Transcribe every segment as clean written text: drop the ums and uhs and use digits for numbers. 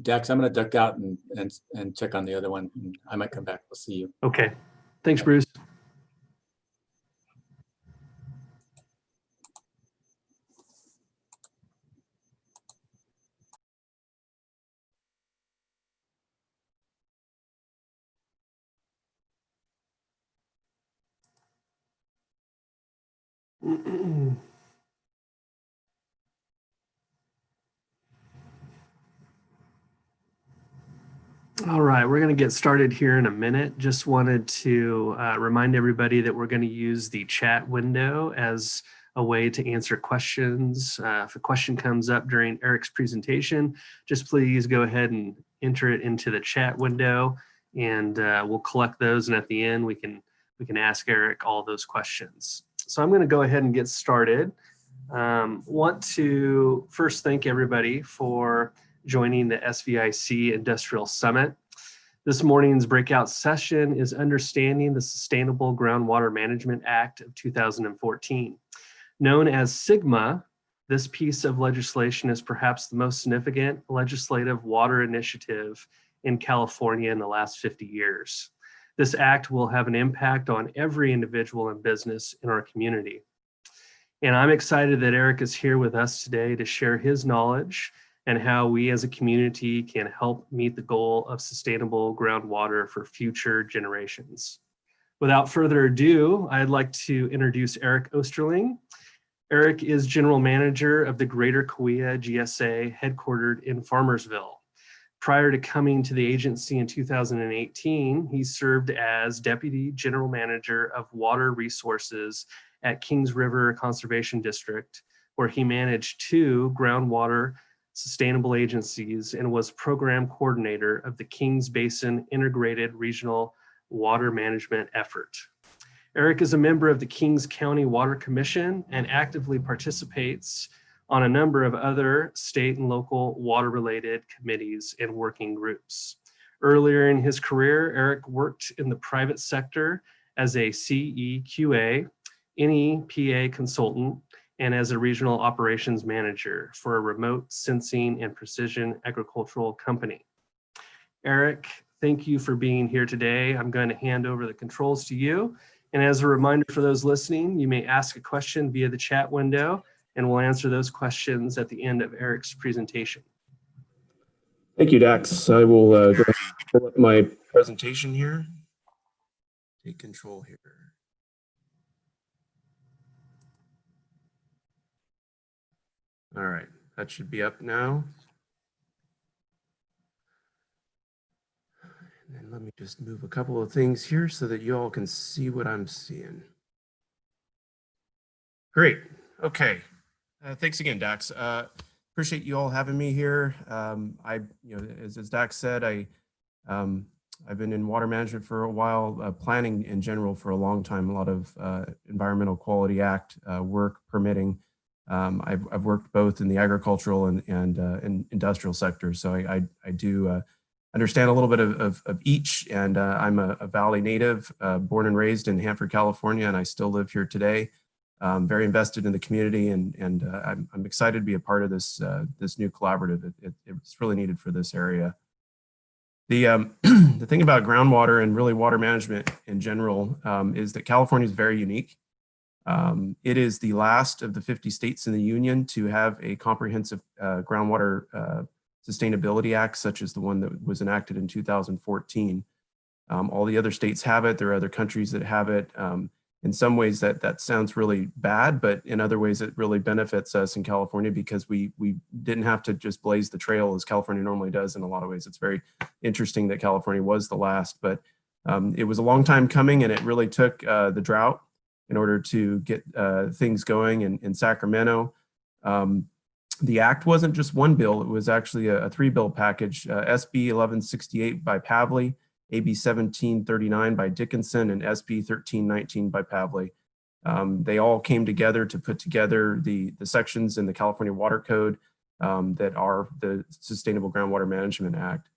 Dax, I'm going to duck out and check on the other one. I might come back. We'll see you. Okay. Thanks, Bruce. All right, we're going to get started here in a minute. Just wanted to remind everybody that we're going to use the chat window as a way to answer questions. If a question comes up during Eric's presentation, just please go ahead and enter it into the chat window, and we'll collect those. And at the end, we can ask Eric all those questions. So I'm going to go ahead and get started. Want to first thank everybody for joining the SVIC Industrial Summit. This morning's breakout session is Understanding the Sustainable Groundwater Management Act of 2014. Known as SIGMA, this piece of legislation is perhaps the most significant legislative water initiative in California in the last 50 years. This act will have an impact on every individual and business in our community. And I'm excited that Eric is here with us today to share his knowledge and how we as a community can help meet the goal of sustainable groundwater for future generations. Without further ado, I'd like to introduce Eric Osterling. Eric is General Manager of the Greater Kaweah GSA, headquartered in Farmersville. Prior to coming to the agency in 2018, he served as Deputy General Manager of Water Resources at Kings River Conservation District, where he managed 2 groundwater sustainable agencies and was program coordinator of the Kings Basin Integrated Regional Water Management Effort. Eric is a member of the Kings County Water Commission and actively participates on a number of other state and local water-related committees and working groups. Earlier in his career, Eric worked in the private sector as a CEQA, NEPA consultant, and as a regional operations manager for a remote sensing and precision agricultural company. Eric, thank you for being here today. I'm going to hand over the controls to you. And as a reminder for those listening, you may ask a question via the chat window, and we'll answer those questions at the end of Eric's presentation. Thank you, Dax. I will go ahead and pull up my presentation here. Take control here. All right, that should be up now. And then let me just move a couple of things here so that you all can see what I'm seeing. Great, okay. Thanks again, Dax. Appreciate you all having me here. As Dax said, I've been in water management for a while, planning in general for a long time, a lot of Environmental Quality Act work, permitting. I've worked both in the agricultural and industrial sectors, so I do understand a little bit of each, and I'm a Valley native, born and raised in Hanford, California, and I still live here today. Very invested in the community, and I'm excited to be a part of this new collaborative. It's really needed for this area. The the thing about groundwater and really water management in general is that California is very unique. It is the last of the 50 states in the union to have a comprehensive groundwater sustainability act, such as the one that was enacted in 2014. All the other states have it. There are other countries that have it. In some ways that sounds really bad, but in other ways it really benefits us in California because we didn't have to just blaze the trail as California normally does in a lot of ways. It's very interesting that California was the last, but it was a long time coming, and it really took the drought in order to get things going in Sacramento. The act wasn't just one bill, it was actually a 3-bill package, SB 1168 by Pavley, AB 1739 by Dickinson, and SB 1319 by Pavley. They all came together to put together the sections in the California Water Code that are the Sustainable Groundwater Management Act.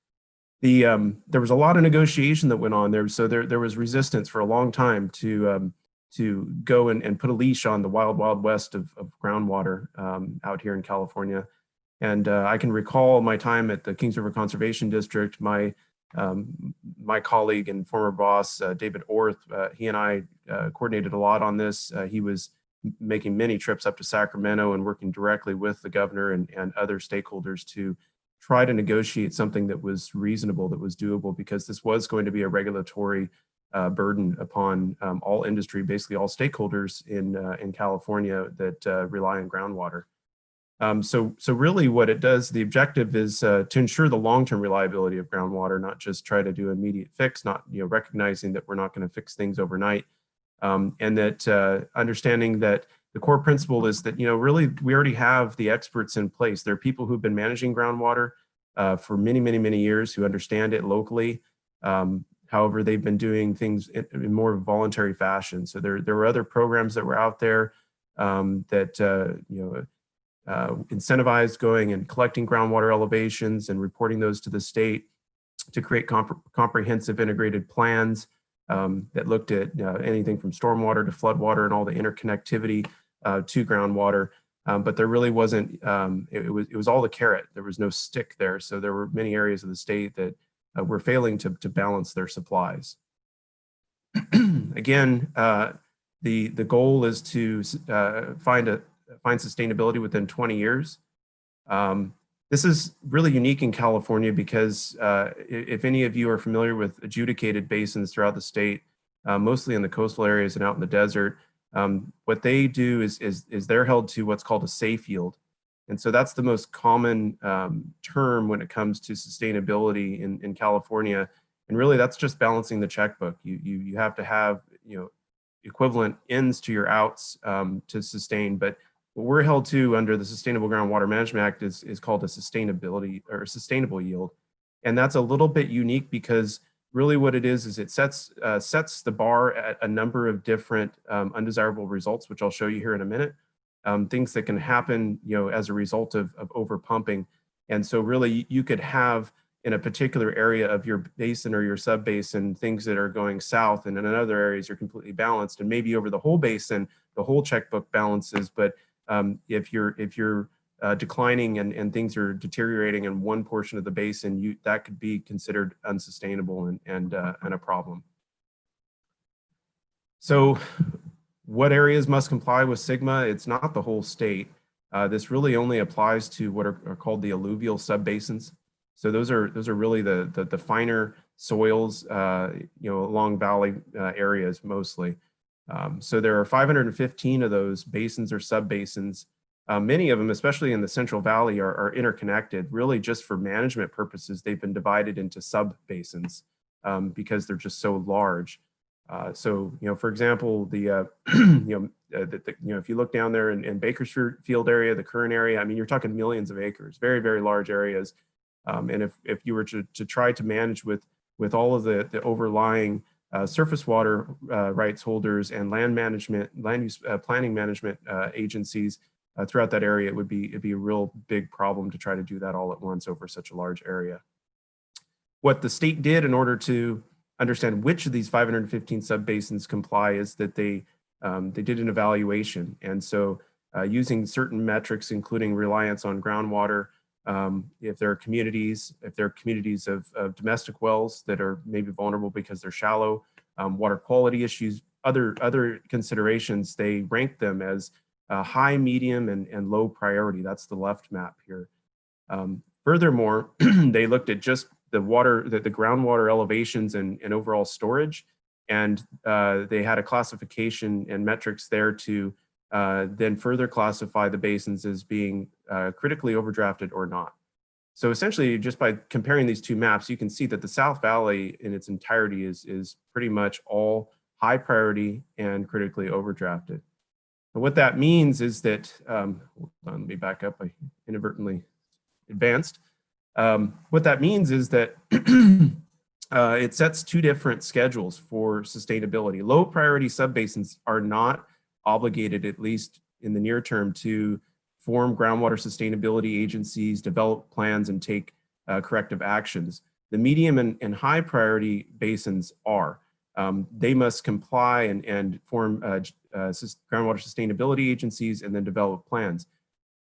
There was a lot of negotiation that went on there, so there was resistance for a long time to go and put a leash on the wild, wild west of groundwater out here in California. And I can recall my time at the Kings River Conservation District. My colleague and former boss, David Orth, he and I coordinated a lot on this. He was making many trips up to Sacramento and working directly with the governor and other stakeholders to try to negotiate something that was reasonable, that was doable, because this was going to be a regulatory burden upon all industry, basically all stakeholders in California that rely on groundwater. So really what it does, the objective is to ensure the long-term reliability of groundwater, not just try to do an immediate fix, not recognizing that we're not going to fix things overnight, and that understanding that the core principle is that really we already have the experts in place. There are people who've been managing groundwater for many years who understand it locally. However, they've been doing things in more voluntary fashion. So there were other programs that were out there that incentivized going and collecting groundwater elevations and reporting those to the state to create comprehensive integrated plans that looked at anything from stormwater to floodwater and all the interconnectivity to groundwater. But there really wasn't, it was all the carrot. There was no stick there. So there were many areas of the state that were failing to balance their supplies. Again, the goal is to find sustainability within 20 years. This is really unique in California because if any of you are familiar with adjudicated basins throughout the state, mostly in the coastal areas and out in the desert, what they do is they're held to what's called a safe yield. And so that's the most common term when it comes to sustainability in California. And really that's just balancing the checkbook. You have to have equivalent ins to your outs to sustain. But what we're held to under the Sustainable Groundwater Management Act is called a sustainability or sustainable yield. And that's a little bit unique because really what it is it sets the bar at a number of different undesirable results, which I'll show you here in a minute. Things that can happen, as a result of over pumping. And so really you could have in a particular area of your basin or your sub-basin, things that are going south, and in other areas you're completely balanced. And maybe over the whole basin, the whole checkbook balances, but if you're declining and things are deteriorating in one portion of the basin, that could be considered unsustainable and a problem. So what areas must comply with SGMA? It's not the whole state. This really only applies to what are called the alluvial subbasins. So those are really the finer soils, along valley areas mostly. So there are 515 of those basins or subbasins. Many of them, especially in the Central Valley, are interconnected. Really, just for management purposes, they've been divided into subbasins because they're just so large. So, for example, if you look down there in Bakersfield area, the Kern area, I mean, you're talking millions of acres, very, very large areas. And if you were to try to manage with all of the overlying surface water rights holders and land use planning management agencies throughout that area, it'd be a real big problem to try to do that all at once over such a large area. What the state did in order to understand which of these 515 subbasins comply is that they did an evaluation. And so using certain metrics, including reliance on groundwater, if there are communities of domestic wells that are maybe vulnerable because they're shallow, water quality issues, other considerations, they rank them as high, medium, and low priority. That's the left map here. Furthermore, they looked at just the groundwater elevations and overall storage, and they had a classification and metrics there to then further classify the basins as being critically overdrafted or not. So essentially, just by comparing these two maps, you can see that the South Valley in its entirety is pretty much all high priority and critically overdrafted. And what that means is that, let me back up, I inadvertently advanced. What that means is that it sets two different schedules for sustainability. Low priority subbasins are not obligated, at least in the near term, to form groundwater sustainability agencies, develop plans, and take corrective actions. The medium and high priority basins are. They must comply and form groundwater sustainability agencies and then develop plans.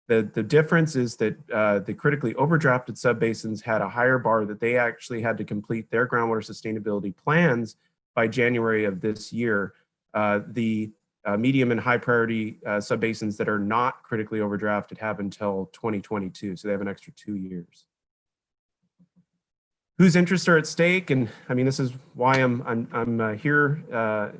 The difference is that the critically overdrafted subbasins had a higher bar that they actually had to complete their groundwater sustainability plans by January of this year. The medium and high priority subbasins that are not critically overdrafted have until 2022, so they have an extra 2 years. Whose interests are at stake? And I mean, this is why I'm here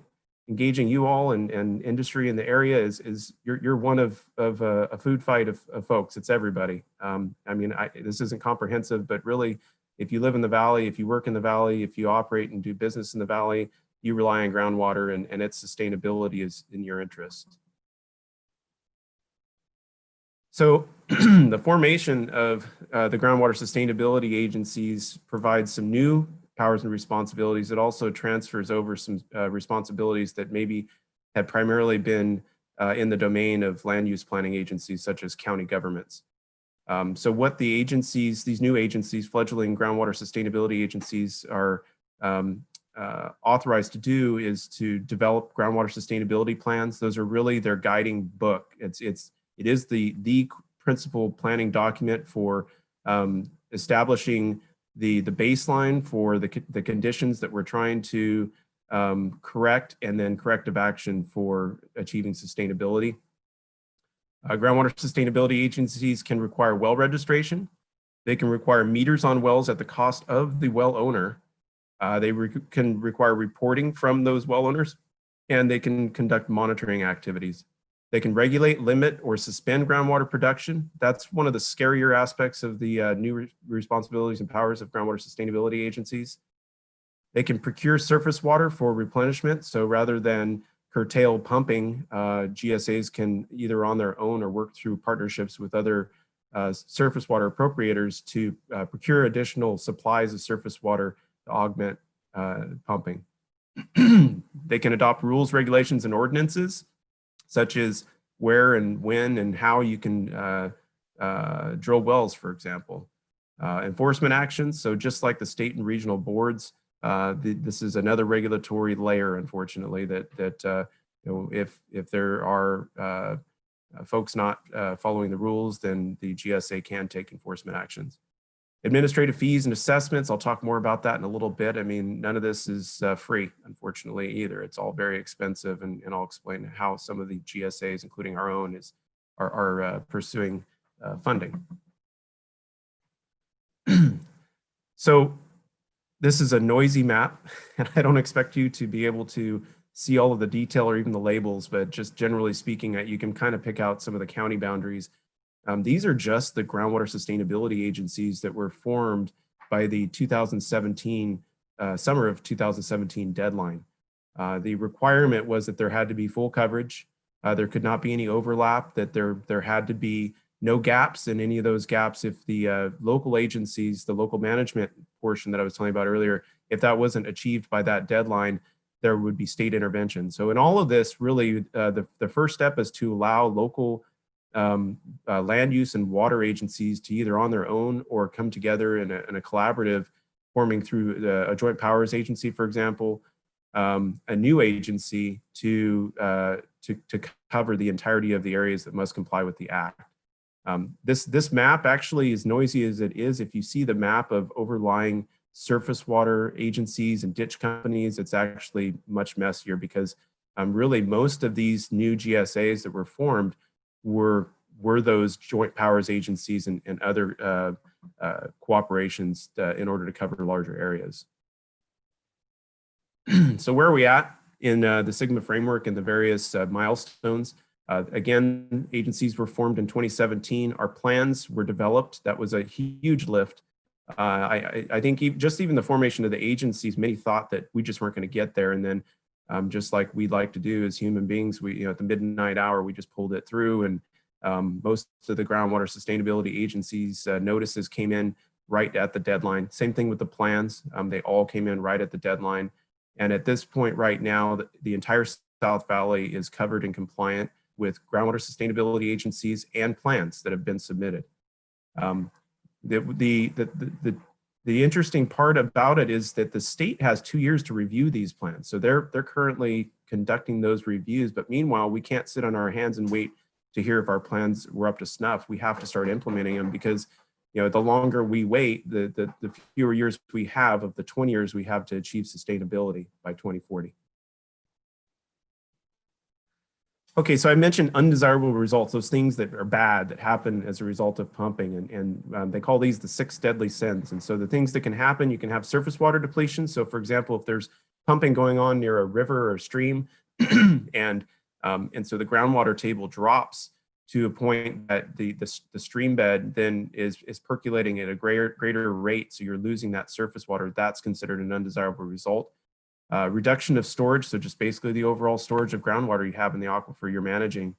engaging you all and industry in the area. Is you're one of a food fight of folks. It's everybody. I mean, this isn't comprehensive, but really, if you live in the valley, if you work in the valley, if you operate and do business in the valley, you rely on groundwater, and its sustainability is in your interest. So the formation of the groundwater sustainability agencies provides some new powers and responsibilities. It also transfers over some responsibilities that maybe had primarily been in the domain of land use planning agencies such as county governments. So what the agencies, these new agencies, fledgling groundwater sustainability agencies, are authorized to do is to develop groundwater sustainability plans. Those are really their guiding book. It is the principal planning document for establishing the baseline for the conditions that we're trying to correct, and then corrective action for achieving sustainability. Groundwater sustainability agencies can require well registration. They can require meters on wells at the cost of the well owner. They can require reporting from those well owners, and they can conduct monitoring activities. They can regulate, limit, or suspend groundwater production. That's one of the scarier aspects of the new responsibilities and powers of groundwater sustainability agencies. They can procure surface water for replenishment. So rather than curtail pumping, GSAs can either on their own or work through partnerships with other surface water appropriators to procure additional supplies of surface water to augment pumping. They can adopt rules, regulations, and ordinances, such as where and when and how you can drill wells, for example. Enforcement actions, so just like the state and regional boards, this is another regulatory layer, unfortunately, that you know, if there are folks not following the rules, then the GSA can take enforcement actions. Administrative fees and assessments, I'll talk more about that in a little bit. I mean, none of this is free, unfortunately, either. It's all very expensive, and I'll explain how some of the GSAs, including our own, are pursuing funding. So this is a noisy map, and I don't expect you to be able to see all of the detail or even the labels, but just generally speaking, you can kind of pick out some of the county boundaries. These are just the groundwater sustainability agencies that were formed by the 2017, summer of 2017 deadline. The requirement was that there had to be full coverage. There could not be any overlap, that there had to be no gaps in any of those gaps. If the local agencies, the local management portion that I was telling you about earlier, if that wasn't achieved by that deadline, there would be state intervention. So in all of this, really, the first step is to allow local land use and water agencies to either on their own or come together in a collaborative, forming through a joint powers agency, for example, a new agency to cover the entirety of the areas that must comply with the act. This map, actually, as noisy as it is, if you see the map of overlying surface water agencies and ditch companies, it's actually much messier, because really most of these new GSAs that were formed were those joint powers agencies and other cooperations in order to cover larger areas. So where are we at in the Sigma framework and the various milestones? Again, agencies were formed in 2017. Our plans were developed. That was a huge lift. I think even the formation of the agencies, many thought that we just weren't going to get there. And then just like we'd like to do as human beings, we, at the midnight hour, we just pulled it through. And most of the groundwater sustainability agencies notices came in right at the deadline. Same thing with the plans. They all came in right at the deadline. And at this point right now, the entire South Valley is covered and compliant with groundwater sustainability agencies and plans that have been submitted. The interesting part about it is that the state has 2 years to review these plans. So they're currently conducting those reviews, but meanwhile, we can't sit on our hands and wait to hear if our plans were up to snuff. We have to start implementing them, because the longer we wait, the fewer years we have of the 20 years we have to achieve sustainability by 2040. Okay, so I mentioned undesirable results, those things that are bad that happen as a result of pumping, and they call these the 6 deadly sins. And so the things that can happen, you can have surface water depletion. So for example, if there's pumping going on near a river or stream, and so the groundwater table drops to a point that the stream bed then is percolating at a greater rate, so you're losing that surface water, that's considered an undesirable result. Reduction of storage, so just basically the overall storage of groundwater you have in the aquifer you're managing.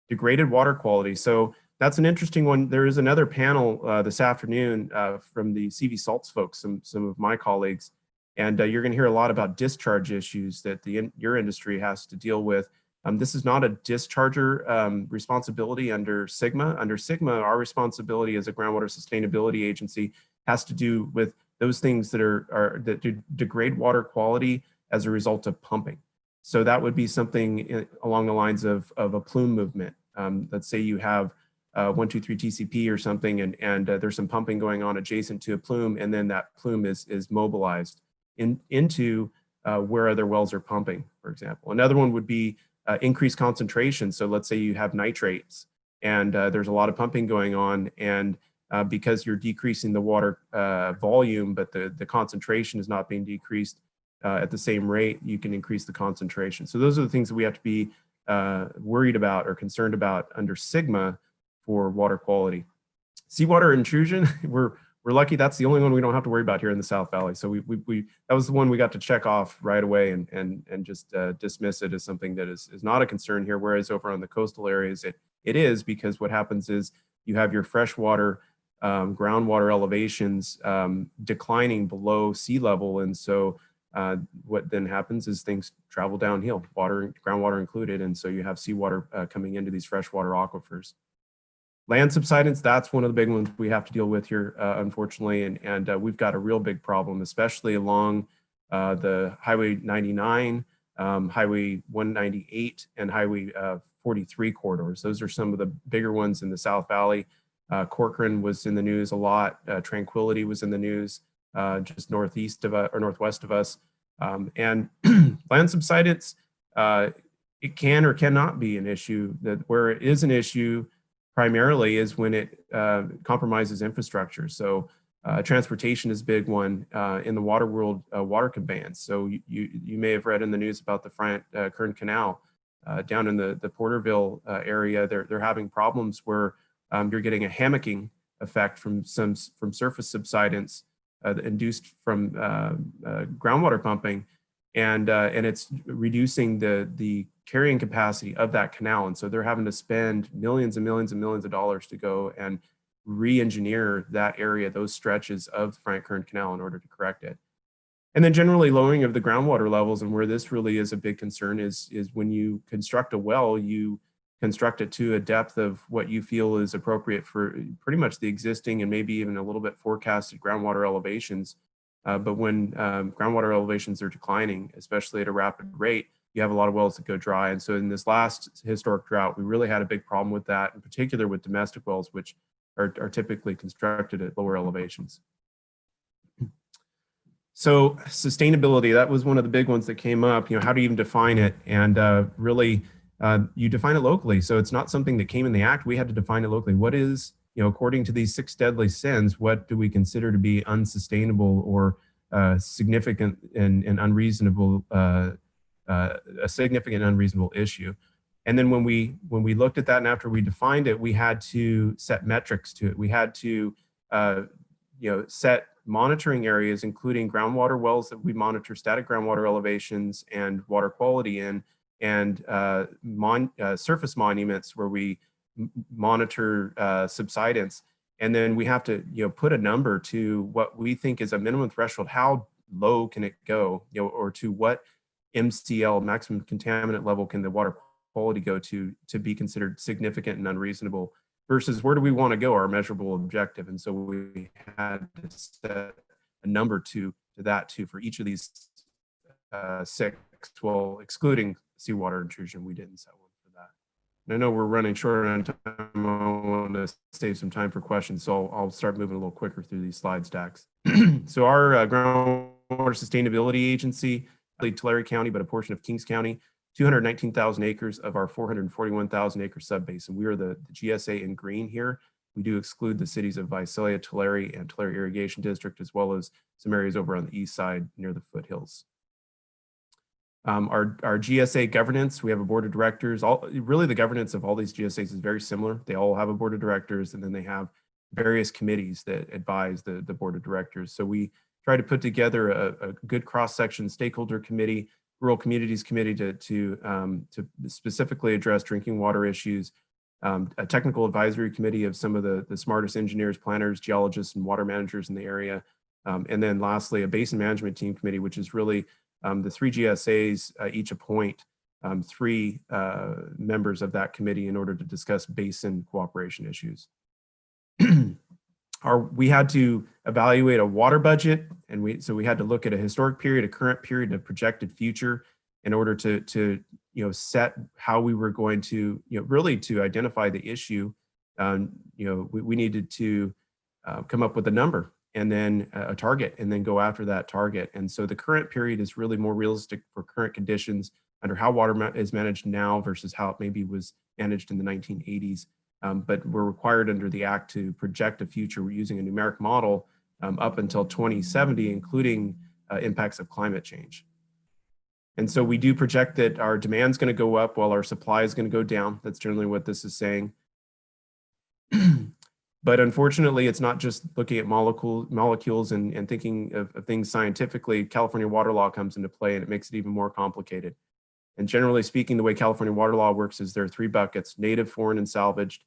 Degraded water quality, so that's an interesting one. There is another panel this afternoon from the CV Salts folks, some of my colleagues, and you're going to hear a lot about discharge issues that your industry has to deal with. This is not a discharger responsibility under SGMA. Under SGMA, our responsibility as a groundwater sustainability agency has to do with those things that degrade water quality as a result of pumping. So that would be something along the lines of a plume movement. Let's say you have 123 TCP or something, and there's some pumping going on adjacent to a plume, and then that plume is mobilized into where other wells are pumping, for example. Another one would be increased concentration. So let's say you have nitrates, and there's a lot of pumping going on, and because you're decreasing the water volume, but the concentration is not being decreased at the same rate, you can increase the concentration. So those are the things that we have to be worried about or concerned about under SGMA for water quality. Seawater intrusion, we're lucky that's the only one we don't have to worry about here in the South Valley. So that was the one we got to check off right away and just dismiss it as something that is not a concern here. Whereas over on the coastal areas, it is, because what happens is you have your freshwater groundwater elevations declining below sea level, and so what then happens is things travel downhill, groundwater included, and so you have seawater coming into these freshwater aquifers. Land subsidence, that's one of the big ones we have to deal with here, unfortunately, and we've got a real big problem, especially along the Highway 99, Highway 198, and Highway 43 corridors. Those are some of the bigger ones in the South Valley. Corcoran was in the news a lot. Tranquility was in the news just northwest of us. And land subsidence, it can or cannot be an issue. Where it is an issue primarily is when it compromises infrastructure. So transportation is a big one in the water world, water conveyance. So you may have read in the news about the Bryant Kern Canal down in the Porterville area. They're having problems where you're getting a hammocking effect from surface subsidence induced from groundwater pumping, and it's reducing the carrying capacity of that canal. And so they're having to spend millions and millions and millions of dollars to go and re-engineer that area, those stretches of the Bryant Kern Canal, in order to correct it. And then generally lowering of the groundwater levels, and where this really is a big concern is when you construct a well, you construct it to a depth of what you feel is appropriate for pretty much the existing and maybe even a little bit forecasted groundwater elevations. But when groundwater elevations are declining, especially at a rapid rate, you have a lot of wells that go dry. And so in this last historic drought, we really had a big problem with that, in particular with domestic wells, which are typically constructed at lower elevations. So sustainability, that was one of the big ones that came up. How do you even define it? And really, you define it locally. So it's not something that came in the act. We had to define it locally. What is, according to these 6 deadly sins, what do we consider to be unsustainable or significant and unreasonable, a significant unreasonable issue? And then when we looked at that, and after we defined it, we had to set metrics to it. We had to set monitoring areas, including groundwater wells that we monitor static groundwater elevations and water quality in, and surface monuments where we monitor subsidence. And then we have to put a number to what we think is a minimum threshold. How low can it go, or to what MCL, maximum contaminant level, can the water quality go to be considered significant and unreasonable, versus where do we want to go, our measurable objective. And so we had to set a number to that too for each of these 6, well, excluding seawater intrusion, we didn't set one for that. I know we're running short on time. I want to save some time for questions, so I'll start moving a little quicker through these slides, Dax. So our groundwater sustainability agency, Tulare County, but a portion of Kings County, 219,000 acres of our 441,000 acre subbasin. We are the GSA in green here. We do exclude the cities of Visalia, Tulare, and Tulare Irrigation District, as well as some areas over on the east side near the foothills. Our GSA governance, we have a board of directors. Really the governance of all these GSAs is very similar. They all have a board of directors, and then they have various committees that advise the board of directors. So we try to put together a good cross-section stakeholder committee, rural communities committee to specifically address drinking water issues, a technical advisory committee of some of the smartest engineers, planners, geologists, and water managers in the area. And then lastly, a basin management team committee, which is really the three GSAs each appoint three members of that committee in order to discuss basin cooperation issues. We had to evaluate a water budget, and so we had to look at a historic period, a current period, and a projected future in order to set how we were going to really to identify the issue. We needed to come up with a number and then a target, and then go after that target. And so the current period is really more realistic for current conditions under how water is managed now versus how it maybe was managed in the 1980s. But we're required under the Act to project a future. We're using a numeric model up until 2070, including impacts of climate change. And so we do project that our demand is going to go up while our supply is going to go down. That's generally what this is saying. But unfortunately, it's not just looking at molecules and thinking of things scientifically. California water law comes into play, and it makes it even more complicated. And generally speaking, the way California water law works is there are three buckets: native, foreign, and salvaged.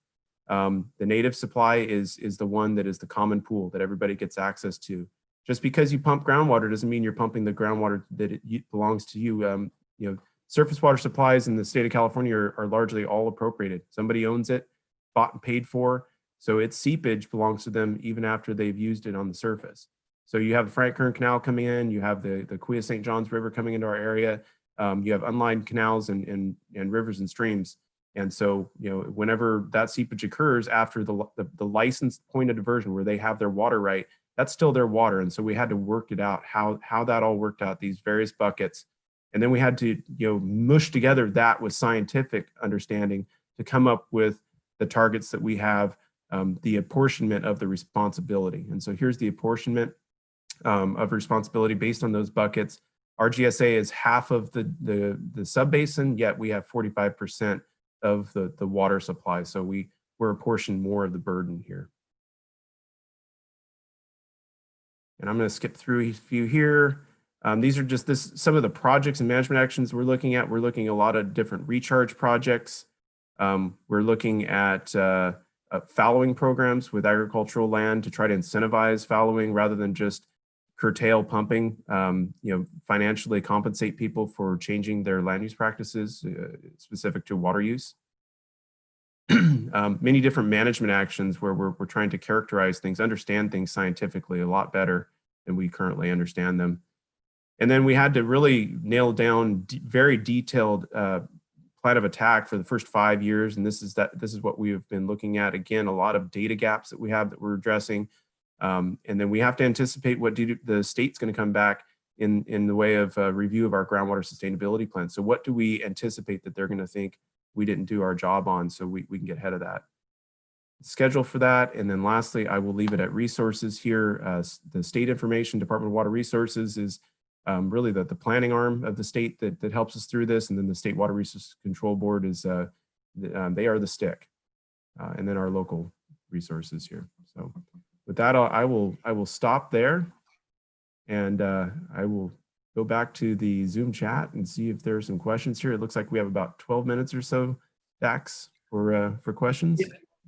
The native supply is the one that is the common pool that everybody gets access to. Just because you pump groundwater doesn't mean you're pumping the groundwater that it belongs to you. Surface water supplies in the state of California are largely all appropriated. Somebody owns it, bought and paid for. So its seepage belongs to them even after they've used it on the surface. So you have the Frank Kern Canal coming in, you have the Kaweah St. Johns River coming into our area, you have unlined canals and rivers and streams. And so, whenever that seepage occurs after the licensed point of diversion where they have their water right, that's still their water. And so we had to work it out, how that all worked out, these various buckets. And then we had to, mush together that with scientific understanding to come up with the targets that we have, the apportionment of the responsibility. And so here's the apportionment of responsibility based on those buckets. Our GSA is half of the subbasin, yet we have 45% of the water supply. So we're apportioned more of the burden here. And I'm going to skip through a few here. These are just some of the projects and management actions we're looking at. We're looking at a lot of different recharge projects. We're looking at fallowing programs with agricultural land to try to incentivize fallowing rather than just curtail pumping, financially compensate people for changing their land use practices specific to water use. Many different management actions where we're trying to characterize things, understand things scientifically a lot better than we currently understand them. And then we had to really nail down very detailed plan of attack for the first 5 years. And this is what we have been looking at. Again, a lot of data gaps that we have that we're addressing. And then we have to anticipate what the state's going to come back in the way of a review of our groundwater sustainability plan. So what do we anticipate that they're going to think we didn't do our job on, so we can get ahead of that? Schedule for that. And then lastly, I will leave it at resources here. The state information, Department of Water Resources, is really the planning arm of the state that helps us through this. And then the State Water Resources Control Board is, they are the stick. And then our local resources here. So with that, I will stop there, and I will go back to the Zoom chat and see if there's some questions here. It looks like we have about 12 minutes or so, Dax, for questions.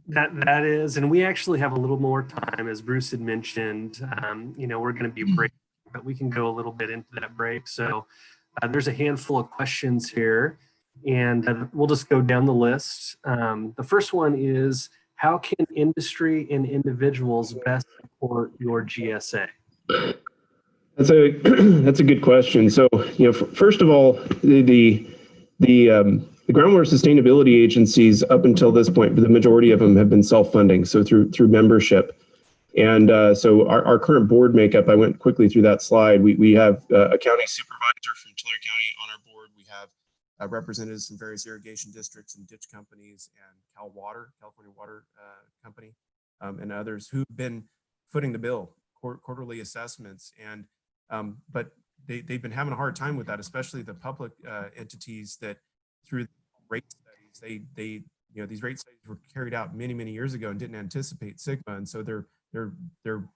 Yeah, that is, and we actually have a little more time, as Bruce had mentioned. We're going to be breaking, but we can go a little bit into that break. So there's a handful of questions here, and we'll just go down the list. The first one is, how can industry and individuals best support your GSA? That's a good question. So, first of all, the the groundwater sustainability agencies up until this point, the majority of them have been self-funding, so through membership. And so our current board makeup, I went quickly through that slide. We have a county supervisor from Tulare County on our board. We have representatives from various irrigation districts and ditch companies and California Water Company, and others who've been footing the bill, quarterly assessments. And but they've been having a hard time with that, especially the public entities that through rate studies, these rate studies were carried out many years ago and didn't anticipate Sigma. And so they're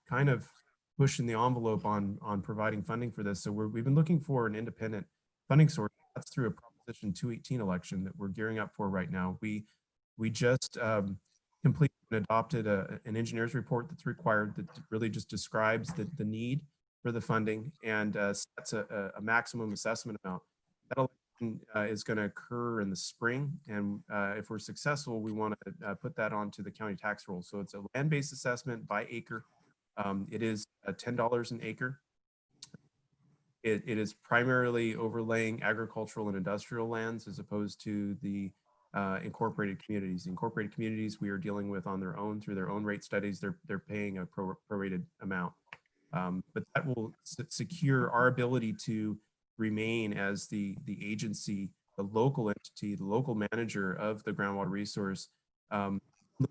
kind of pushing the envelope on providing funding for this. So we've been looking for an independent funding source. That's through a Proposition 218 election that we're gearing up for right now. We just completed and adopted an engineer's report that's required that really just describes the need for the funding and sets a maximum assessment amount. That election is going to occur in the spring, and if we're successful, we want to put that onto the county tax roll. So it's a land-based assessment by acre. It is $10 an acre. It is primarily overlaying agricultural and industrial lands as opposed to the incorporated communities. The incorporated communities we are dealing with on their own through their own rate studies. They're paying a prorated amount, but that will secure our ability to remain as the agency, the local entity, the local manager of the groundwater resource, in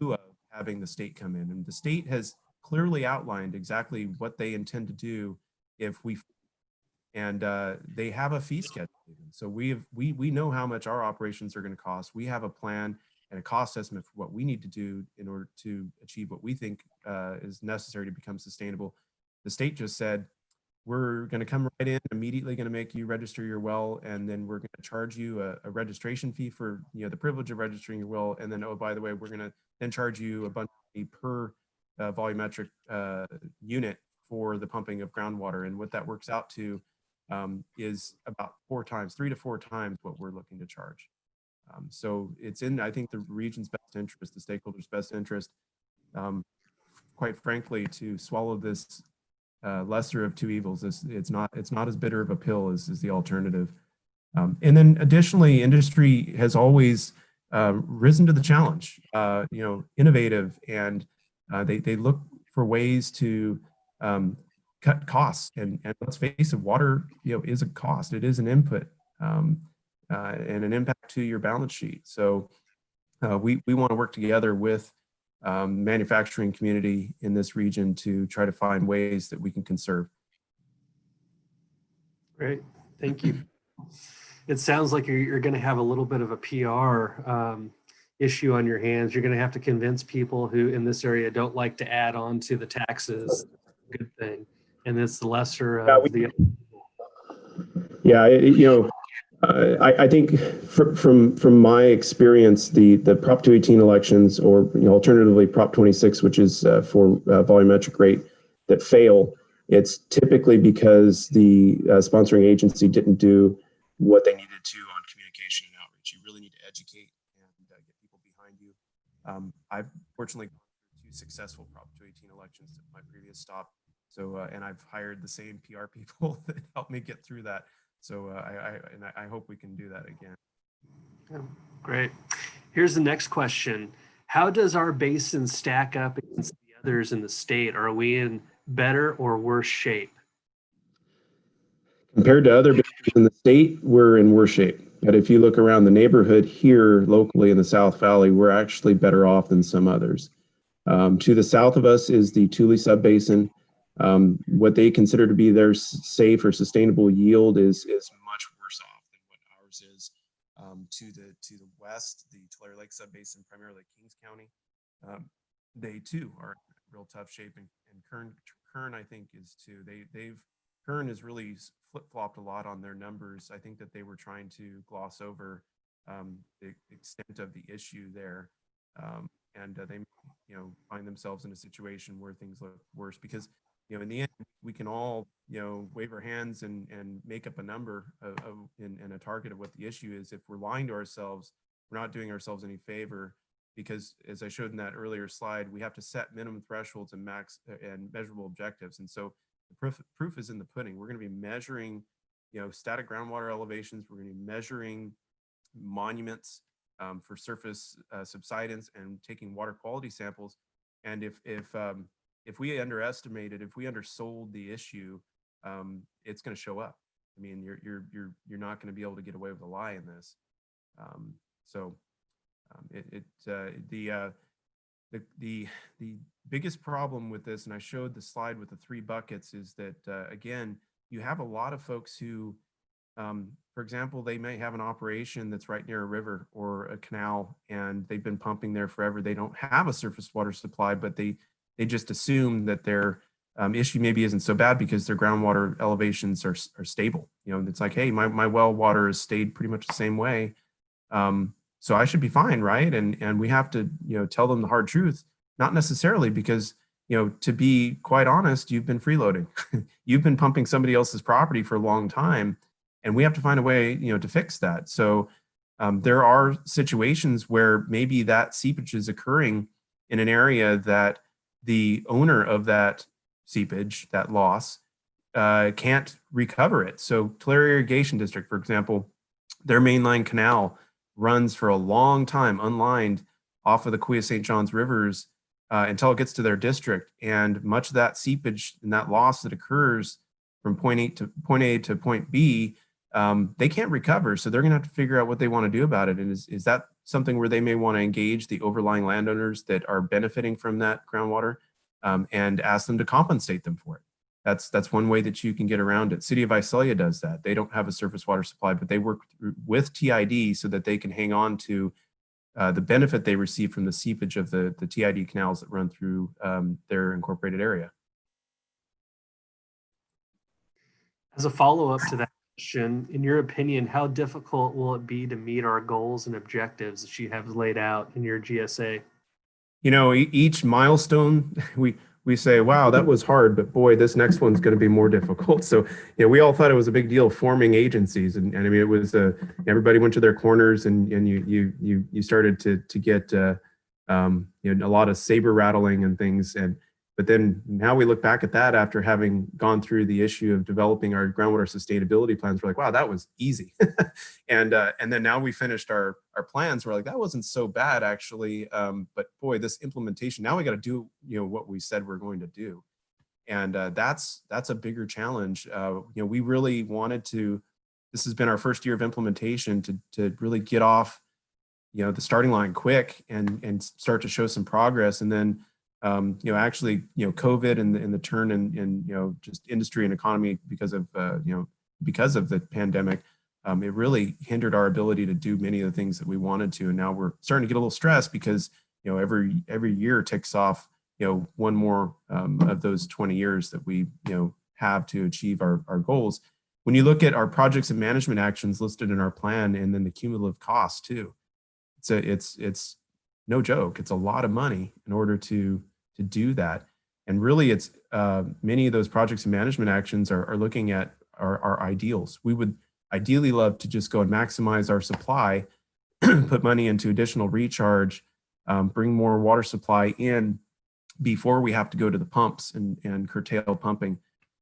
lieu of having the state come in. And the state has clearly outlined exactly what they intend to do if we. And they have a fee schedule. So we know how much our operations are going to cost. We have a plan and a cost estimate for what we need to do in order to achieve what we think is necessary to become sustainable. The state just said, we're going to come right in, immediately going to make you register your well, and then we're going to charge you a registration fee for the privilege of registering your well. And then, oh, by the way, we're going to then charge you a bunch per volumetric unit for the pumping of groundwater. And what that works out to is about 3 to 4 times what we're looking to charge. So it's in, I think, the region's best interest, the stakeholders' best interest, quite frankly, to swallow this lesser of two evils. It's not as bitter of a pill as the alternative. And then additionally, industry has always risen to the challenge, innovative, and they look for ways to cut costs, and let's face it, water is a cost. It is an input and an impact to your balance sheet. So we want to work together with manufacturing community in this region to try to find ways that we can conserve. Great, thank you. It sounds like you're going to have a little bit of a PR issue on your hands. You're going to have to convince people who in this area don't like to add on to the taxes. Good thing. And it's the lesser of the. Yeah, I think from my experience, the Prop 218 elections, or alternatively Prop 26, which is for volumetric rate, that fail, it's typically because the sponsoring agency didn't do what they needed to on communication and outreach. You really need to educate and get people behind you. I've fortunately gone through 2 successful Prop 218 elections at my previous stop. So, and I've hired the same PR people that helped me get through that. So I hope we can do that again. Yeah, great. Here's the next question. How does our basin stack up against the others in the state? Are we in better or worse shape? Compared to other basins in the state, we're in worse shape. But if you look around the neighborhood here locally in the South Valley, we're actually better off than some others. To the south of us is the Tule subbasin. What they consider to be their safe or sustainable yield is much worse off than what ours is. To the west, the Tulare Lake subbasin, primarily Kings County, they too are in real tough shape. And Kern, I think, is too. Kern has really flip-flopped a lot on their numbers. I think that they were trying to gloss over the extent of the issue there, and they find themselves in a situation where things look worse because. In the end, we can all, wave our hands and make up a number and a target of what the issue is. If we're lying to ourselves, we're not doing ourselves any favor, because as I showed in that earlier slide, we have to set minimum thresholds and measurable objectives. And so the proof is in the pudding. We're going to be measuring, static groundwater elevations. We're going to be measuring monuments for surface subsidence and taking water quality samples. And if we underestimated, if we undersold the issue, it's going to show up. I mean, you're not going to be able to get away with a lie in this. The biggest problem with this, and I showed the slide with the 3 buckets, is that again, you have a lot of folks who, for example, they may have an operation that's right near a river or a canal, and they've been pumping there forever. They don't have a surface water supply, but they just assume that their issue maybe isn't so bad because their groundwater elevations are stable. You know, it's like, hey, my well water has stayed pretty much the same way. So I should be fine, right? And we have to, you know, tell them the hard truth, not necessarily, because, you know, to be quite honest, you've been freeloading. You've been pumping somebody else's property for a long time, and we have to find a way, you know, to fix that. So there are situations where maybe that seepage is occurring in an area that the owner of that seepage, that loss, can't recover it. So Tulare Irrigation District, for example, their mainline canal runs for a long time unlined off of the Kaweah St. Johns rivers until it gets to their district. And much of that seepage and that loss that occurs from point A to point B, they can't recover. So they're going to have to figure out what they want to do about it. And is that something where they may want to engage the overlying landowners that are benefiting from that groundwater and ask them to compensate them for it? That's one way that you can get around it. City of Visalia does that. They don't have a surface water supply, but they work with TID so that they can hang on to the benefit they receive from the seepage of the TID canals that run through their incorporated area. As a follow-up to that question, in your opinion, how difficult will it be to meet our goals and objectives that you have laid out in your GSA? You know, each milestone, we say, wow, that was hard, but boy, this next one's going to be more difficult. So, you know, we all thought it was a big deal forming agencies, and I mean, it was everybody went to their corners, and you started to get you know, a lot of saber rattling and things. But then now we look back at that after having gone through the issue of developing our groundwater sustainability plans. We're like, wow, that was easy. and then now we finished our plans. We're like, that wasn't so bad actually. But boy, this implementation, now we got to do, you know, what we said we're going to do. And that's a bigger challenge. You know, we really wanted to, this has been our first year of implementation to really get off, you know, the starting line quick and start to show some progress. And then, you know, actually, you know, COVID and the turn in, you know, just industry and economy because of, you know, because of the pandemic, it really hindered our ability to do many of the things that we wanted to. And now we're starting to get a little stressed because, you know, every year ticks off, you know, one more of those 20 years that we, you know, have to achieve our goals. When you look at our projects and management actions listed in our plan, and then the cumulative cost too, it's no joke. It's a lot of money in order to do that. And really it's many of those projects and management actions are looking at our ideals. We would ideally love to just go and maximize our supply, put money into additional recharge, bring more water supply in before we have to go to the pumps and curtail pumping.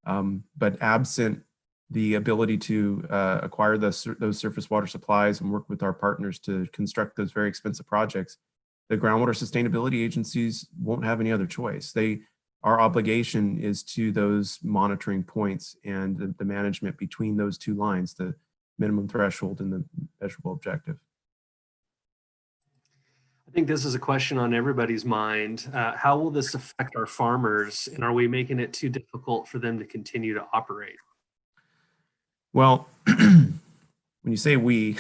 But absent the ability to acquire those surface water supplies and work with our partners to construct those very expensive projects, the groundwater sustainability agencies won't have any other choice. Our obligation is to those monitoring points and the management between those two lines, the minimum threshold and the measurable objective. I think this is a question on everybody's mind. How will this affect our farmers, and are we making it too difficult for them to continue to operate? Well, when you say we,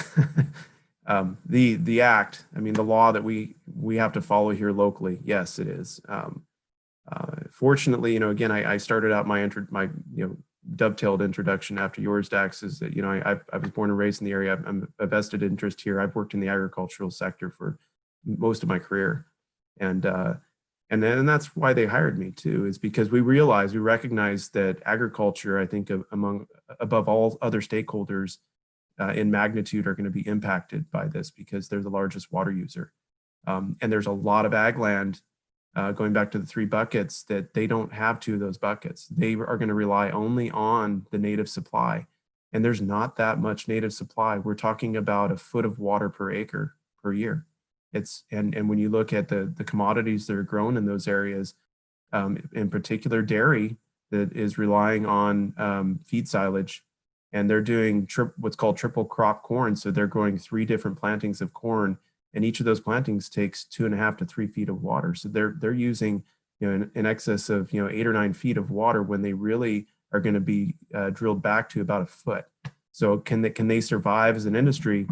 the act, I mean, the law that we have to follow here locally, yes, it is. Fortunately, you know, again, I started out my you know, dovetailed introduction after yours, Dax, is that, you know, I was born and raised in the area. I'm a vested interest here. I've worked in the agricultural sector for most of my career. And that's why they hired me too, is because we recognize that agriculture, I think above all other stakeholders in magnitude, are going to be impacted by this because they're the largest water user. And there's a lot of ag land, going back to the 3 buckets, that they don't have 2 of those buckets. They are going to rely only on the native supply. and there's not that much native supply. We're talking about a foot of water per acre per year. And when you look at the commodities that are grown in those areas, in particular dairy that is relying on feed silage, and they're doing what's called triple crop corn. So they're growing 3 different plantings of corn, and each of those plantings takes 2.5 to 3 feet of water. So they're using, you know, in excess of, you know, 8 or 9 feet of water when they really are going to be drilled back to about a foot. So can they survive as an industry?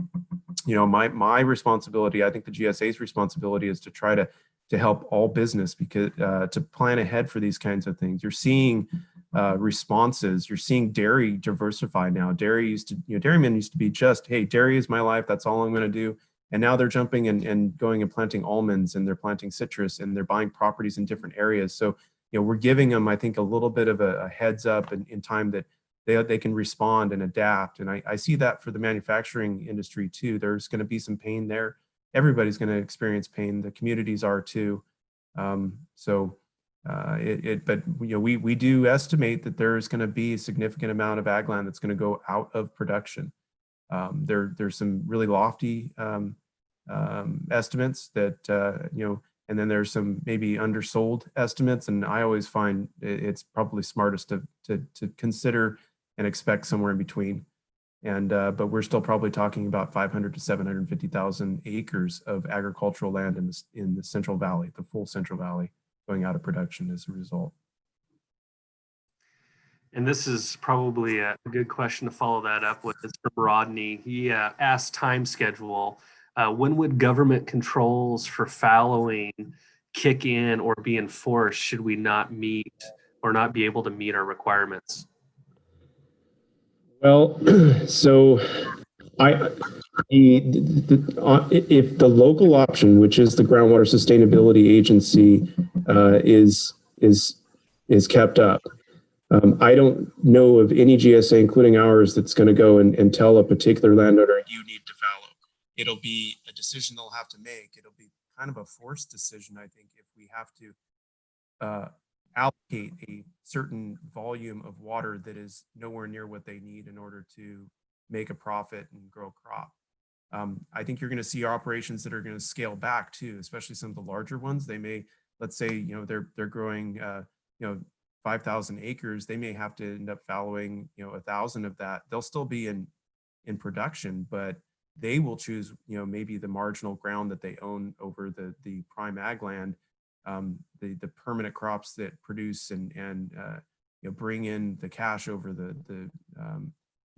You know, my responsibility, I think the GSA's responsibility, is to try to help all business, because to plan ahead for these kinds of things. You're seeing responses. You're seeing dairy diversify now. Dairymen used to be just, hey, dairy is my life. That's all I'm going to do. And now they're jumping and going and planting almonds, and they're planting citrus, and they're buying properties in different areas. So, you know, we're giving them, I think, a little bit of a heads up in time that they can respond and adapt. And I see that for the manufacturing industry too. There's going to be some pain there. Everybody's going to experience pain. The communities are too. But you know, we do estimate that there is going to be a significant amount of ag land that's going to go out of production. There's some really lofty estimates that you know, and then there's some maybe undersold estimates. And I always find it's probably smartest to consider and expect somewhere in between. And but we're still probably talking about 500 to 750,000 acres of agricultural land in the Central Valley, the full Central Valley, going out of production as a result. And this is probably a good question to follow that up with. It's from Rodney. He asked time schedule. When would government controls for fallowing kick in or be enforced should we not meet or not be able to meet our requirements? Well, so if the local option, which is the Groundwater Sustainability Agency, is kept up, I don't know of any GSA, including ours, that's going to go and tell a particular landowner, you need to fallow. It'll be a decision they'll have to make. It'll be kind of a forced decision, I think, if we have to allocate a certain volume of water that is nowhere near what they need in order to make a profit and grow crop. I think you're going to see operations that are going to scale back too, especially some of the larger ones. They may, let's say, you know, they're growing, you know, 5,000 acres. They may have to end up fallowing, you know, 1,000 of that. They'll still be in production, but they will choose, you know, maybe the marginal ground that they own over the prime ag land, the permanent crops that produce and you know, bring in the cash over the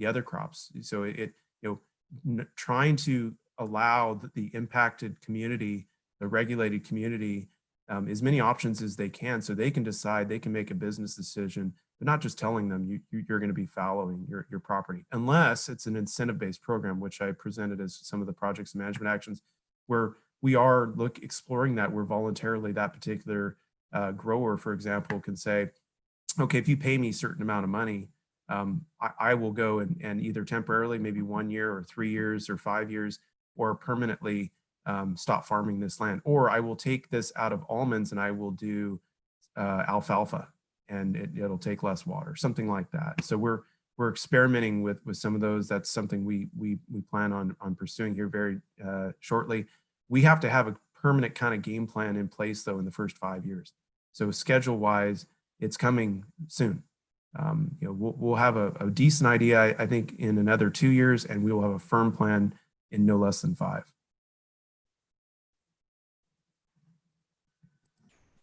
other crops. So you know, trying to allow the impacted community, the regulated community, as many options as they can, so they can decide, they can make a business decision, but not just telling them you're going to be fallowing your property, unless it's an incentive-based program, which I presented as some of the projects and management actions, where we are exploring that, where voluntarily that particular grower, for example, can say, okay, if you pay me a certain amount of money, I will go and either temporarily, maybe 1 year or 3 years or 5 years, or permanently stop farming this land. Or I will take this out of almonds and I will do alfalfa, and it'll take less water, something like that. So we're experimenting with some of those. That's something we plan on pursuing here very shortly. We have to have a permanent kind of game plan in place though in the first 5 years. So schedule wise, it's coming soon. You know, we'll have a decent idea, I think, in another 2 years, and we will have a firm plan in no less than 5.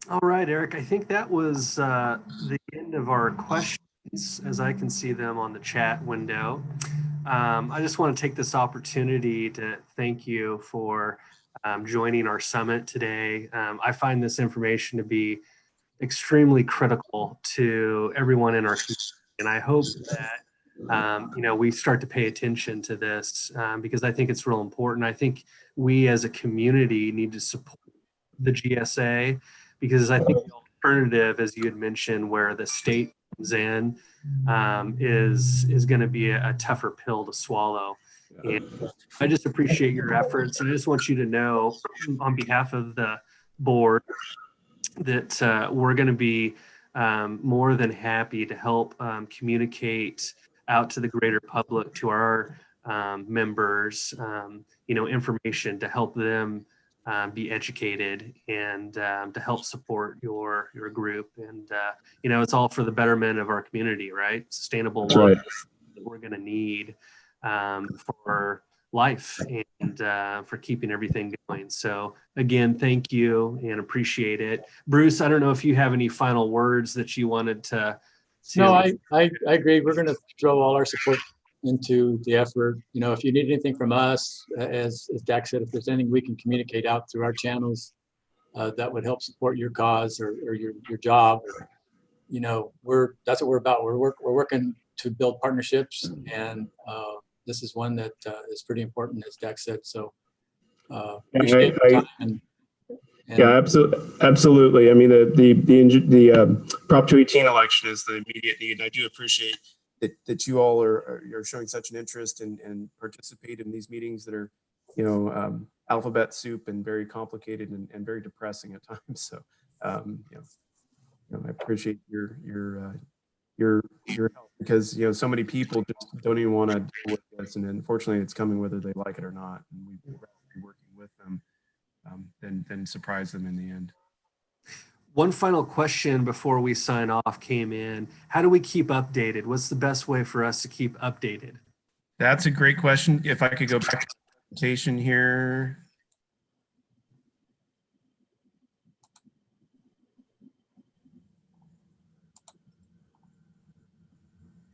All right, Eric, I think that was the end of our questions as I can see them on the chat window. I just want to take this opportunity to thank you for joining our summit today. I find this information to be extremely critical to everyone in our community, and I hope that you know, we start to pay attention to this because I think it's real important. I think we as a community need to support the GSA, because I think the alternative, as you had mentioned, where the state comes in, is going to be a tougher pill to swallow. And I just appreciate your efforts, and I just want you to know, on behalf of the board, that we're going to be more than happy to help communicate out to the greater public, to our members, information to help them be educated and to help support your group. And, it's all for the betterment of our community, right? Sustainable That's right. that we're going to need for life and for keeping everything going. So again, thank you and appreciate it. Bruce, I don't know if you have any final words that you wanted to. No, I agree. We're going to throw all our support into the effort. If you need anything from us, as Dax said, if there's anything we can communicate out through our channels that would help support your cause or your job, that's what we're about. We're working to build partnerships, and this is one that is pretty important, as Dax said. So appreciate your time. Yeah, absolutely. I mean, the Prop 218 election is the immediate need. And I do appreciate that you all are showing such an interest and participate in these meetings that are, alphabet soup and very complicated and very depressing at times. So, I appreciate your help, because so many people just don't even want to deal with this, and unfortunately, it's coming whether they like it or not. And we'd rather be working with them than surprise them in the end. One final question before we sign off came in. How do we keep updated? What's the best way for us to keep updated? That's a great question. If I could go back to the presentation here.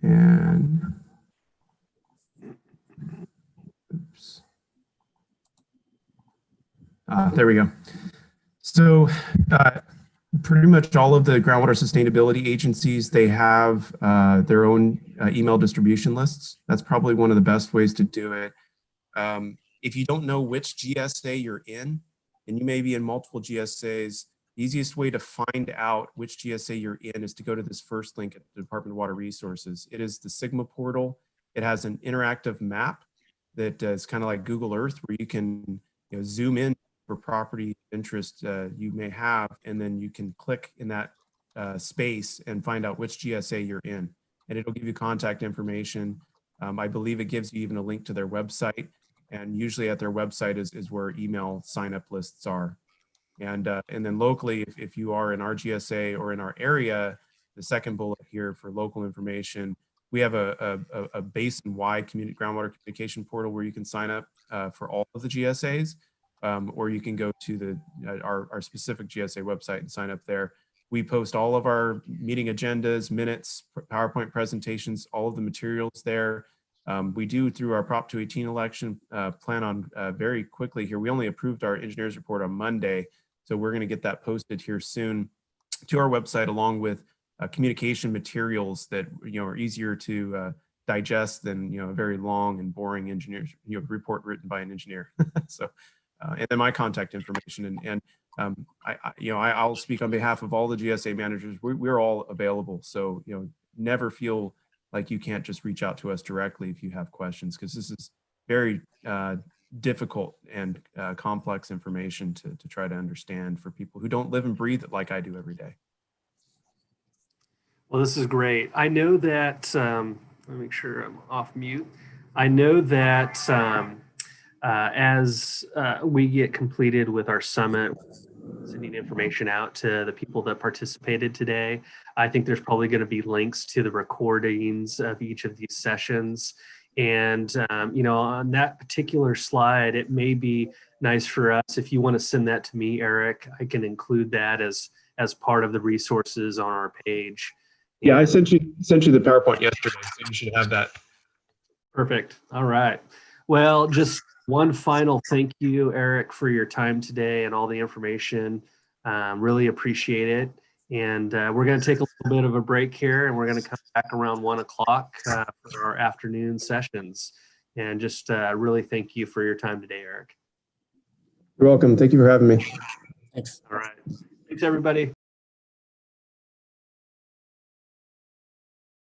And oops. There we go. So pretty much all of the groundwater sustainability agencies, they have their own email distribution lists. That's probably one of the best ways to do it. If you don't know which GSA you're in, and you may be in multiple GSAs, the easiest way to find out which GSA you're in is to go to this first link at the Department of Water Resources. It is the Sigma portal. It has an interactive map that is kind of like Google Earth, where you can zoom in for property interest you may have, and then you can click in that space and find out which GSA you're in. And it'll give you contact information. I believe it gives you even a link to their website, and usually at their website is where email sign-up lists are. And then locally, if you are in our GSA or in our area, the second bullet here for local information, we have a basin-wide groundwater communication portal where you can sign up for all of the GSAs, or you can go to our specific GSA website and sign up there. We post all of our meeting agendas, minutes, PowerPoint presentations, all of the materials there. We do, through our Prop 218 election, plan on very quickly here. We only approved our engineers report on Monday, so we're going to get that posted here soon to our website, along with communication materials that are easier to digest than a very long and boring engineer's report written by an engineer. So, and then my contact information, and I'll speak on behalf of all the GSA managers. We're all available, so never feel like you can't just reach out to us directly if you have questions, because this is very difficult and complex information to try to understand for people who don't live and breathe it like I do every day. Well, this is great. I know that, let me make sure I'm off mute. I know that as we get completed with our summit, sending information out to the people that participated today, I think there's probably going to be links to the recordings of each of these sessions. And, on that particular slide, it may be nice for us, if you want to send that to me, Eric, I can include that as part of the resources on our page. Yeah, I sent you the PowerPoint yesterday, so you should have that. Perfect. All right. Well, just one final thank you, Eric, for your time today and all the information. Really appreciate it. And we're going to take a little bit of a break here, and we're going to come back around 1 o'clock for our afternoon sessions. And just really thank you for your time today, Eric. You're welcome. Thank you for having me. Thanks. All right. Thanks, everybody.